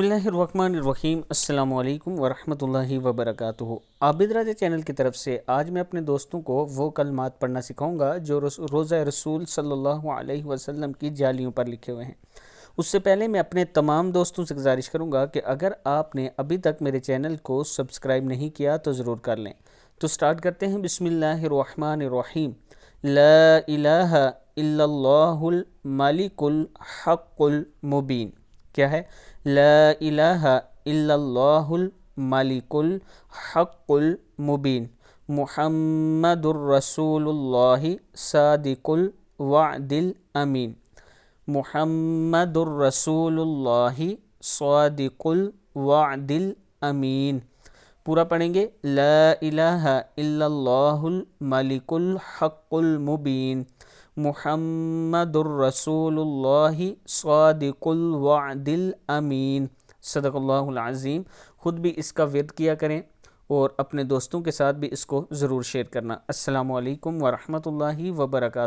बिस्मिल्लाहिर्रहमानिर्रहीम। अस्सलाम वालेकुम वरहमतुल्लाहि वबरकातुहू। आबिद राजा चैनल की तरफ से आज मैं अपने दोस्तों को वो कलमात पढ़ना सिखाऊंगा जो रोज़ा रसूल सल्लल्लाहु अलैहि वसल्लम की जालियों पर लिखे हुए हैं। उससे पहले मैं अपने तमाम दोस्तों से गुजारिश करूंगा कि अगर आपने अभी तक मेरे चैनल को सब्सक्राइब नहीं किया तो ज़रूर कर लें। तो स्टार्ट करते हैं। बिस्मिल्लाहिर्रहमानिर्रहीम। ला इलाहा इल्लल्लाहुल मलिकुल हक़्क़ुल मुबीन। क्या है? ला इलाहा इल्लल्लाहुल मलिकुल हक़्क़ुल मुबीन मुहम्मदुर रसूलुल्लाहि सादिकुल वअदिल अमीन। मुहम्मदुर रसूलुल्लाहि सादिकुल वअदिल अमीन। पूरा पढ़ेंगे। ला इलाहा इल्लल्लाहुल मलिकुल हक़्क़ुल मुबीन मुहम्मदुर रसूलुल्लाहि सादिकुल वअदिल अमीन। सदक़ल्लाहुल अज़ीम। ख़ुद भी इसका विर्द किया करें और अपने दोस्तों के साथ भी इसको ज़रूर शेयर करना। अस्सलामु अलैकुम वरहमतुल्लाहि वबरकातुहू।